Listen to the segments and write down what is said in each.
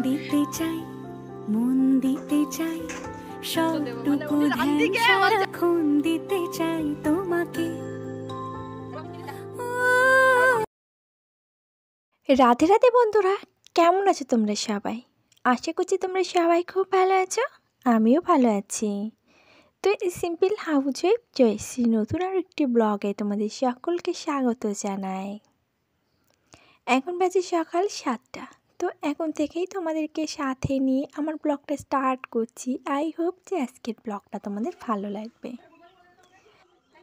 দিতে চাই, মন দিতে চাই, সবটুকু ধ্যান সারাক্ষণ দিতে চাই তোমাকে। রাধে রাধে বন্ধুরা, কেমন আছো তোমরা সবাই? আশা করছি তোমরা সবাই খুব ভালো আছো, আমিও ভালো আছি। তো সিম্পল হাউস ওয়াইফ জয়শ্রী নতুন আর একটি ব্লগে তোমাদের সকলকে স্বাগত জানাই। এখন বাজে সকাল 7টা। তো এখন থেকেই তোমাদেরকে সাথে নিয়ে আমার ব্লগটা স্টার্ট করছি। আই হোপ যে আজকের ব্লগটা তোমাদের ভালো লাগবে।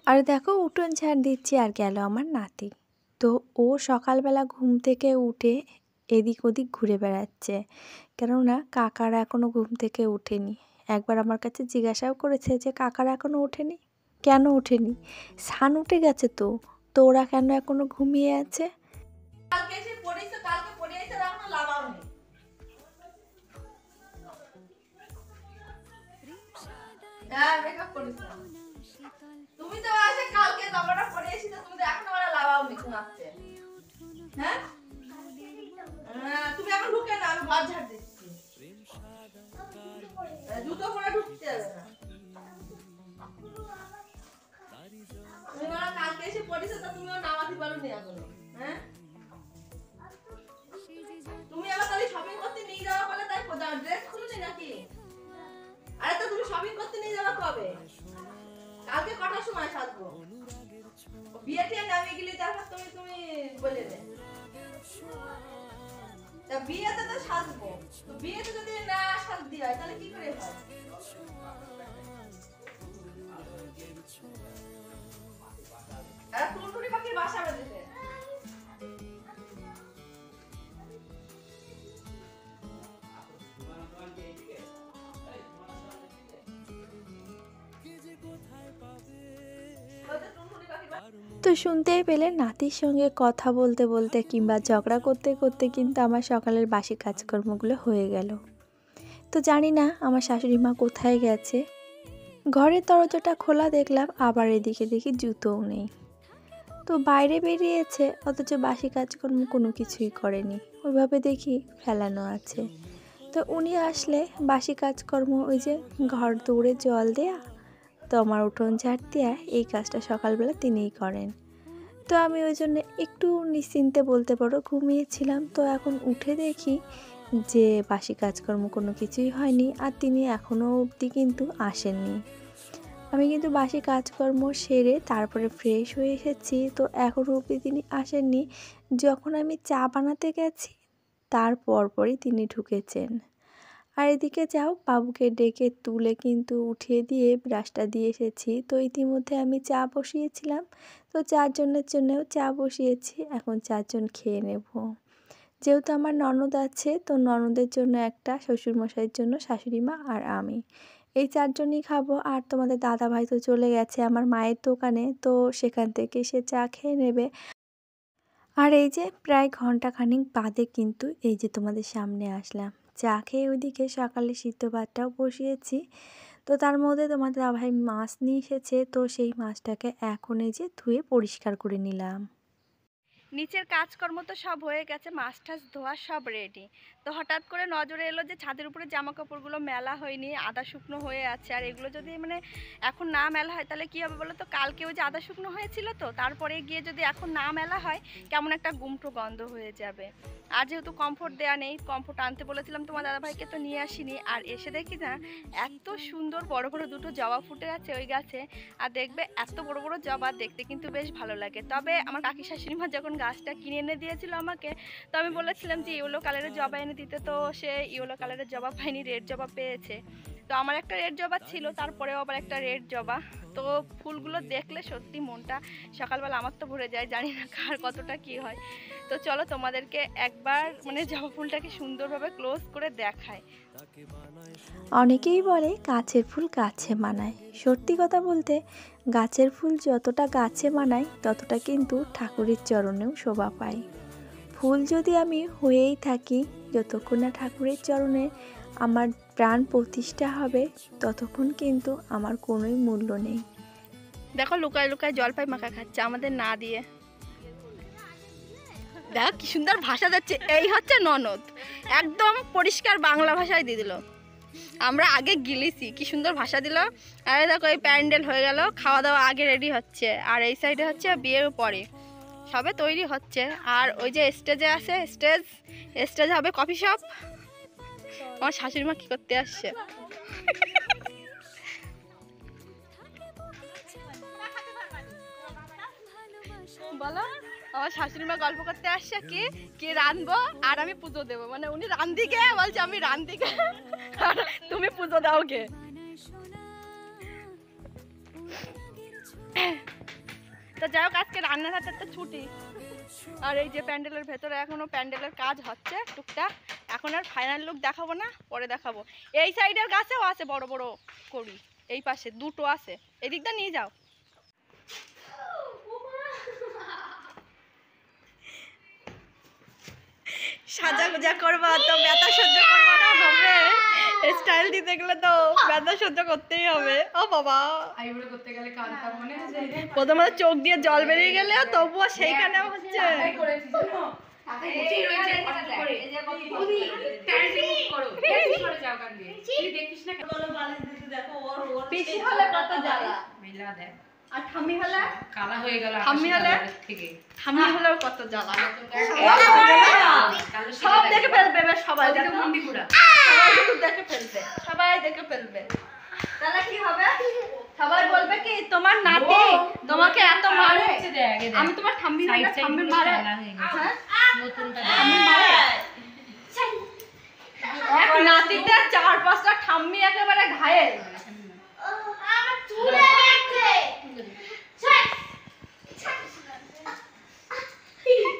আর দেখো উঠোন ঝাড় দিচ্ছি আর গেল আমার নাতি। তো ও সকালবেলা ঘুম থেকে উঠে এদিক ওদিক ঘুরে বেড়াচ্ছে, কেননা কাকারা এখনও ঘুম থেকে ওঠেনি। একবার আমার কাছে জিজ্ঞাসাও করেছে যে কাকারা এখনও ওঠেনি, কেন ওঠেনি? সান উঠে গেছে তো, তো ওরা কেন এখনও ঘুমিয়ে আছে? তুমি তো আসে কালকে জামাটা পরে এসে তো তুমি এখনো ওরা লাগাওনি ঘুমাচ্ছে। হ্যাঁ তুমি এখন ঢুকে না, আমি ঘর ঝাড় দিচ্ছি। জুতো পরে ঢুকতে হবে না। তুমি ওরা কালকে এসে পড়েছো তো তুমি ওরা নামাতে পারোনি এখনো। হ্যাঁ তুমি আবার তাহলে শপিং করতে নিয়ে যাওয়া বলে তাই ড্রেস খুলনি নাকি? আরে তো তুমি শপিং করতে নিয়ে যাওয়া কবে? কালকে কটার সময় সাজবো? বিয়েতে নামে গেলে তারপর তুমি বলে দে। তা বিয়েতে তো সাজবো, তো বিয়েতে যদি না সাজদি হয় তাহলে কি করে হয়? আর টুনটুনি পাখির বাসা বেঁধেছে। তো শুনতেই পেলে নাতির সঙ্গে কথা বলতে বলতে কিংবা ঝগড়া করতে করতে কিন্তু আমার সকালের বাসি কাজকর্মগুলো হয়ে গেল। তো জানি না আমার শাশুড়ি মা কোথায় গেছে। ঘরের দরজাটা খোলা দেখলাম, আবার এদিকে দেখি জুতোও নেই। তো বাইরে বেরিয়েছে, অথচ বাসি কাজকর্ম কোনো কিছুই করেনি, ওইভাবে দেখি ফেলানো আছে। তো উনি আসলে বাসি কাজকর্ম, ওই যে ঘর দৌড়ে জল দেয়া, তো আমার উঠোন ঝাড় দেওয়া, এই কাজটা সকালবেলা তিনিই করেন। তো আমি ওই জন্য একটু নিশ্চিন্তে বলতে পারো ঘুমিয়েছিলাম। তো এখন উঠে দেখি যে বাসি কাজকর্ম কোনো কিছুই হয়নি, আর তিনি এখনও অবধি কিন্তু আসেননি। আমি কিন্তু বাসি কাজকর্ম সেরে তারপরে ফ্রেশ হয়ে এসেছি, তো এখনও অবধি তিনি আসেননি। যখন আমি চা বানাতে গেছি তার পরপরই তিনি ঢুকেছেন। আর এদিকে যাও, বাবুকে ডেকে তুলে কিন্তু উঠিয়ে দিয়ে ব্রাশটা দিয়ে এসেছি। তো ইতিমধ্যে আমি চা বসিয়েছিলাম, তো 4 জনের জন্যও চা বসিয়েছি, এখন 4 জন খেয়ে নেব। যেহেতু আমার ননদ আছে, তো ননদের জন্য একটা, শ্বশুরমশাইয়ের জন্য শাশুড়ি মা আর আমি, এই 4 জনই খাবো। আর তোমাদের দাদা ভাই তো চলে গেছে আমার মায়ের দোকানে, তো সেখান থেকে সে চা খেয়ে নেবে। আর এই যে প্রায় ঘন্টাখানিক বাদে কিন্তু এই যে তোমাদের সামনে আসলাম। চা খেয়ে ওইদিকে সকালে সিদ্ধ ভাতটাও বসিয়েছি। তো তার মধ্যে তোমাদের দাদাভাই মাছ নিয়ে এসেছে, তো সেই মাছটাকে এখন এই যে ধুয়ে পরিষ্কার করে নিলাম। নিচের কাজকর্ম তো সব হয়ে গেছে, মাছ টাছ ধোয়া সব রেডি। তো হঠাৎ করে নজরে এলো যে ছাদের উপরে জামা কাপড়গুলো মেলা হয়নি, আদা শুকনো হয়ে আছে। আর এগুলো যদি এখন না মেলা হয় তাহলে কি হবে বলো তো? কালকে ওই যে আদা শুকনো হয়েছিল, তো তারপরে গিয়ে যদি এখন না মেলা হয় কেমন একটা গুমটো গন্ধ হয়ে যাবে। আর যেহেতু কমফোর্ট দেওয়া নেই, কমফোর্ট আনতে বলেছিলাম তোমার দাদাভাইকে, তো নিয়ে আসিনি। আর এসে দেখি না এত সুন্দর বড় বড় দুটো জবা ফুটে আছে ওই গাছে। আর দেখবে এত বড় বড় জবা দেখতে কিন্তু বেশ ভালো লাগে। তবে আমার কাকি শাশুড়ি মা যখন গাছটা কিনে এনে দিয়েছিল আমাকে, তো আমি বলেছিলাম যে ইয়েলো কালারের জবা এনে দিতে, তো সে ইয়েলো কালারের জবা পায়নি, রেড জবা পেয়েছে। তো আমার একটা রেড জবা ছিল, তারপরেও আবার একটা রেড জবা। তো ফুলগুলো দেখলে সত্যি মনটা সকালবেলা আমার তো ভরে যায়, জানি না কার কতটা কি হয়। তো চলো তোমাদেরকে একবার জবা ফুলটাকে সুন্দরভাবে ক্লোজ করে দেখায়। অনেকেই বলে গাছের ফুল গাছে মানায়। সত্যি কথা বলতে গাছের ফুল যতটা গাছে মানায় ততটা কিন্তু ঠাকুরের চরণেও শোভা পায়। ফুল যদি আমি হয়েই থাকি, যতক্ষণ না ঠাকুরের চরণে আমার প্রাণ প্রতিষ্ঠা হবে ততক্ষণ কিন্তু আমার কোনোই মূল্য নেই। দেখো লুকায় লুকায় জলপাই মাখা খাচ্ছে আমাদের না দিয়ে। দেখ কি সুন্দর ভাষা যাচ্ছে, এই হচ্ছে ননদ, একদম পরিষ্কার বাংলা ভাষায় দিয়ে দিল। আমরা আগে গিলেছি, কি সুন্দর ভাষা দিল। আরে দেখো এই প্যান্ডেল হয়ে গেল, খাওয়া দাওয়া আগে রেডি হচ্ছে, আর এই সাইডে হচ্ছে বিয়ের পরে সবে তৈরি হচ্ছে। আর ওই যে স্টেজে আছে, স্টেজ হবে কফি শপ। আমার শাশুড়ি মা কি করতে আসছে বলো? আমার শাশুড়ি মা গল্প করতে আসছে কি কি রাঁধবো আর আমি পুজো দেবো, মানে উনি রাঁধিকে বলছে আমি রাঁধিকে আর তুমি পুজো দাও কে। তো যাই হোক, আজকে রান্নার হাতে একটা ছুটি। আর এই যে প্যান্ডেলের ভেতরে এখনো প্যান্ডেলের কাজ হচ্ছে টুকটাক, এখন আর ফাইনাল লুক দেখাবো না, পরে দেখাবো। এই সাইডের গাছেও আছে বড় বড় কড়ি, এই পাশে দুটো আছে, এদিকটা নিয়ে যাও। সাজা গুজা করবা তো ব্যথা সহ্য করবা না, হবে স্টাইল দিতে গেলে তো ব্যথা সহ্য করতেই হবে। ও বাবা, আইবুড়ো করতে গেলে কাঁদতা মনে আছে? প্রথমে চোখ দিয়ে জল বেরিয়ে গেলে তবুও সেইখানে হচ্ছে। পিসি হলে কত জ্বালা, আর ঠাম্মি হলে কালা হয়ে গেল, ঠাম্মি হলে থেকে ঠাম্মি হলেও কত জ্বালা। সব দেখে ফেলবে, সবাই দেখে মন্ডিপুরা, সবাই দেখে ফেলবে, সবাই দেখে ফেলবে। তাহলে কি হবে? সবাই বলবে কি তোমার নাতি তোমাকে এত মারে, আমি তোমার ঠাম্মি হলে ঠাম্মি মারে, ঠাম্মি মারে। এক নাতিতে 4-5টা ঠাম্মি একেবারে ঘায়েল।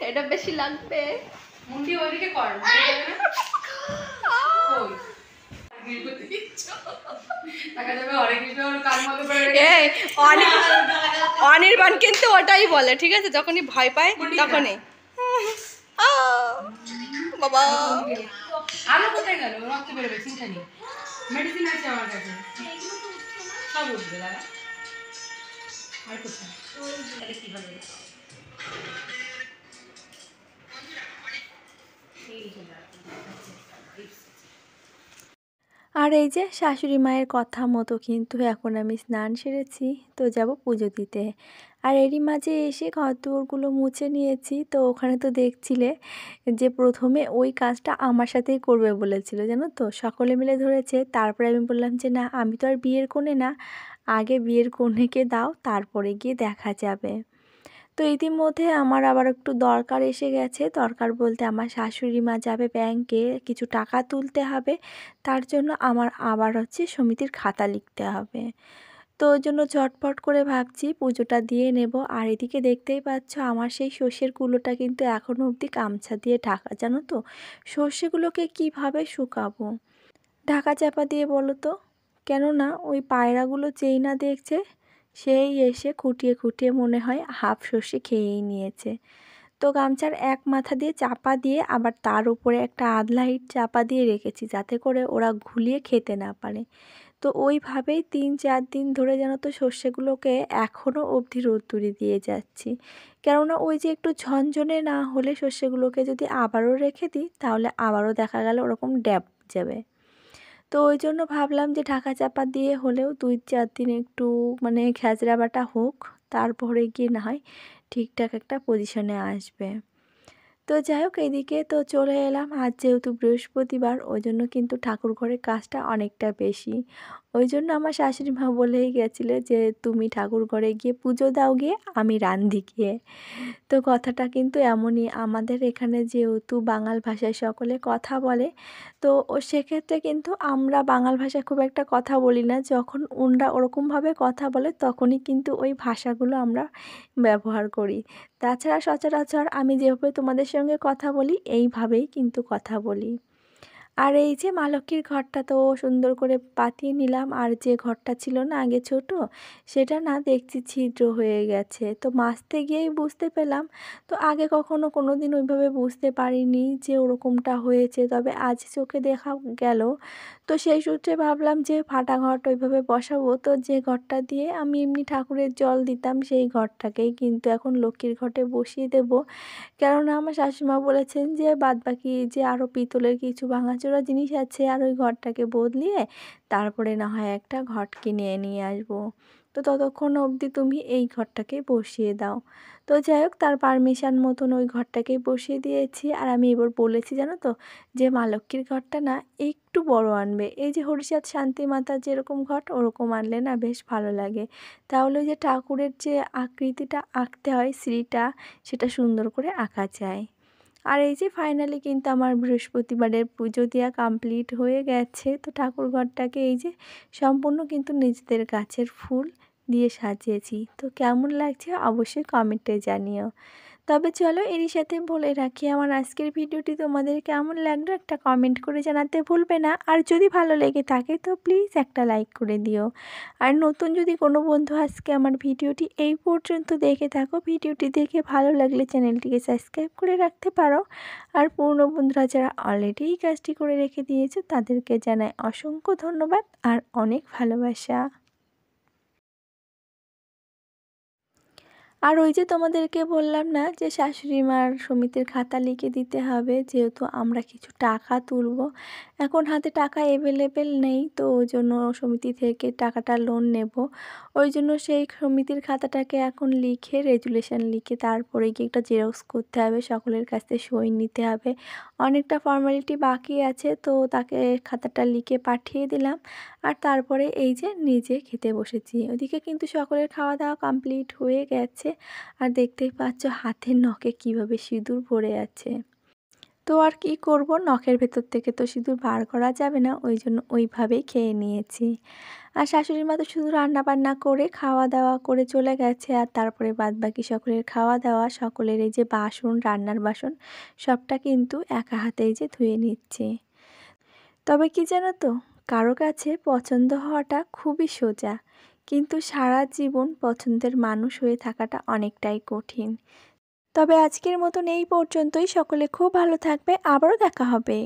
এটা বেশি লাগবে, মুন্ডি ওইদিকে কর। অনির্বাণ কিন্তু ওটাই বলে, ঠিক আছে, যখনই ভয় পায় তখনই। বাবা আলো কোথায় গেল? রক্ত বেরোবে, চিন্তা নেই, মেডিসিন আছে আমার কাছে, সব উঠবে দাদা। আর কোথায় কি হবে? আর এই যে শাশুড়ি মায়ের কথা মতো কিন্তু এখন আমি স্নান সেরেছি, তো যাব পুজো দিতে। আর এরই মাঝে এসে ঘরদোরগুলো মুছে নিয়েছি। তো ওখানে তো দেখছিলে যে প্রথমে ওই কাজটা আমার সাথেই করবে বলেছিল, জানো তো, সকলে মিলে ধরেছে। তারপরে আমি বললাম যে না, আমি তো আর বিয়ের কনে না, আগে বিয়ের কনেকে দাও, তারপরে গিয়ে দেখা যাবে। তো ইতিমধ্যে আমার আবার একটু দরকার এসে গেছে। দরকার বলতে আমার শাশুড়ি মা যাবে ব্যাংকে, কিছু টাকা তুলতে হবে, তার জন্য আমার আবার হচ্ছে সমিতির খাতা লিখতে হবে। তো ওই জন্য ঝটপট করে ভাবছি পুজোটা দিয়ে নেব। আর এদিকে দেখতেই পাচ্ছ আমার সেই সর্ষের কুলোটা কিন্তু এখনও অবধি গামছা দিয়ে ঢাকা, জানো তো। সর্ষেগুলোকে কিভাবে শুকাবো ঢাকা চাপা দিয়ে বলো তো? কেননা ওই পায়রাগুলো যেই না দেখছে সেই এসে খুঁটিয়ে খুঁটিয়ে মনে হয় হাফ সর্ষে খেয়েই নিয়েছে। তো গামছার এক মাথা দিয়ে চাপা দিয়ে আবার তার উপরে একটা আধলা ইট চাপা দিয়ে রেখেছি, যাতে করে ওরা ঘুলিয়ে খেতে না পারে। তো ওইভাবেই 3-4 দিন ধরে যেন তো সর্ষেগুলোকে এখনও অবধি রোদ্দুরে দিয়ে যাচ্ছি। কেননা ওই যে একটু ঝনঝনে না হলে সর্ষেগুলোকে যদি আবারও রেখে দিই, তাহলে আবারও দেখা গেল ওরকম ড্যাব যাবে। তো ওই জন্য ভাবলাম যে ঢাকা চাপা দিয়ে হলেও 2-4 দিন একটু মানে খেজরা বাটা হোক, তারপরে গিয়ে না হয় ঠিকঠাক একটা পজিশনে আসবে। তো যাই হোক, এদিকে তো চলে এলাম। আজ যেহেতু বৃহস্পতিবার, ওই জন্য কিন্তু ঠাকুর ঘরের কাজটা অনেকটা বেশি। ওই জন্য আমার শাশুড়ি মা বলেই গেছিলো যে তুমি ঠাকুর ঘরে গিয়ে পুজো দাও গিয়ে, আমি রাঁধি গিয়ে। তো কথাটা কিন্তু এমনই, আমাদের এখানে যেহেতু বাঙাল ভাষায় সকলে কথা বলে, তো সেক্ষেত্রে কিন্তু আমরা বাঙাল ভাষায় খুব একটা কথা বলি না। যখন ওনরা ওরকমভাবে কথা বলে তখনই কিন্তু ওই ভাষাগুলো আমরা ব্যবহার করি। তাছাড়া সচরাচর আমি যেভাবে তোমাদের সঙ্গে কথা বলি, এইভাবেই কিন্তু কথা বলি। আর এই যে মা লক্ষ্মীর ঘরটা তো সুন্দর করে পাতিয়ে নিলাম, আর যে ঘরটা ছিল না আগে ছোট, সেটা না দেখছি ছিদ্র হয়ে গেছে। তো মাজতে গিয়েই বুঝতে পেলাম। তো আগে কখনো কোনো দিন ওইভাবে বুঝতে পারিনি যে ওরকমটা হয়েছে, তবে আজ চোখে দেখা গেল। তো সেই সূত্রে ভাবলাম যে ফাটা ঘরটা ওইভাবে বসাবো, তো যে ঘরটা দিয়ে আমি এমনি ঠাকুরের জল দিতাম সেই ঘরটাকেই কিন্তু এখন লক্ষ্মীর ঘটে বসিয়ে দেব। কেননা আমার শাশুড়িমা বলেছেন যে বাদবাকি যে আরও পিতলের কিছু ভাঙাচোরা জিনিস আছে, আর ওই ঘরটাকে বদলিয়ে তারপরে না হয় একটা ঘট কিনে নিয়ে আসবো। তো ততক্ষণ অবধি তুমি এই ঘরটাকে বসিয়ে দাও। তো যাই হোক, তার পারমিশন মতন ওই ঘরটাকেই বসিয়ে দিয়েছি। আর আমি এবার বলেছি জানো তো, যে মা লক্ষ্মীর ঘরটা না একটু বড় আনবে। এই যে হরিচাঁদ শান্তি মাতার যেরকম ঘট ওরকম আনলে না বেশ ভালো লাগে। তাহলে ওই যে ঠাকুরের যে আকৃতিটা আঁকতে হয় শ্রীটা, সেটা সুন্দর করে আঁকা যায়। আর এই যে ফাইনালি কিন্তু আমার বৃহস্পতিবারের পুজো দেওয়া কমপ্লিট হয়ে গেছে। তো ঠাকুর ঘরটাকে এই যে সম্পূর্ণ কিন্তু নিজেদের গাছের ফুল দিয়ে সাজিয়েছি। তো কেমন লাগছে অবশ্যই কমেন্টে জানিও। তবে চলো এরই সাথে বলে রাখি, আমার আজকের ভিডিওটি তোমাদের কেমন লাগলো একটা কমেন্ট করে জানাতে ভুলবে না। আর যদি ভালো লেগে থাকে তো প্লিজ একটা লাইক করে দিও। আর নতুন যদি কোনো বন্ধু আজকে আমার ভিডিওটি এই পর্যন্ত দেখে থাকো, ভিডিওটি দেখে ভালো লাগলে চ্যানেলটিকে সাবস্ক্রাইব করে রাখতে পারো। আর পুরনো বন্ধুরা যারা অলরেডি এই কাজটি করে রেখে দিয়েছে তাদেরকে জানাই অসংখ্য ধন্যবাদ আর অনেক ভালোবাসা। আর ওই যে তোমাদেরকে বললাম না যে শাশুড়ি মার সমিতির খাতা লিখে দিতে হবে, যেহেতু আমরা কিছু টাকা তুলব। এখন হাতে টাকা অ্যাভেলেবেল নেই, তো ওই জন্য সমিতি থেকে টাকাটা লোন নেব। ওই জন্য সেই সমিতির খাতাটাকে এখন লিখে রেজুলেশন লিখে তারপরে গিয়ে একটা জেরক্স করতে হবে, সকলের কাছ থেকে সই নিতে হবে। অনেকটা ফর্মালিটি বাকি আছে, তো তাকে খাতাটা লিখে পাঠিয়ে দিলাম। আর তারপরে এই যে নিজে খেতে বসেছি। ওদিকে কিন্তু সকলের খাওয়া দাওয়া কমপ্লিট হয়ে গেছে। আর দেখতেই পাচ্ছ হাতের নখে কিভাবে সিঁদুর পড়ে আছে। তো আর কি করব, নখের ভেতর থেকে তো সিঁদুর বার করা যাবে না, ওই জন্য ওইভাবেই খেয়ে নিয়েছি। আর শাশুড়ি মা তো শুধু রান্না বান্না করে খাওয়া দাওয়া করে চলে গেছে। আর তারপরে বাদবাকি সকলের খাওয়া দাওয়া, সকলের এই যে বাসন, রান্নার বাসন সবটা কিন্তু একা হাতেই যে ধুয়ে নিচ্ছে। তবে কি জানো তো, কারো কাছে পছন্দ হওয়াটা খুবই সোজা, কিন্তু সারা জীবন পছন্দের মানুষ হয়ে থাকাটা অনেকটাই কঠিন। তবে আজকের মতন এই পর্যন্তই। সকলে খুব ভালো থাকবে, আবারও দেখা হবে।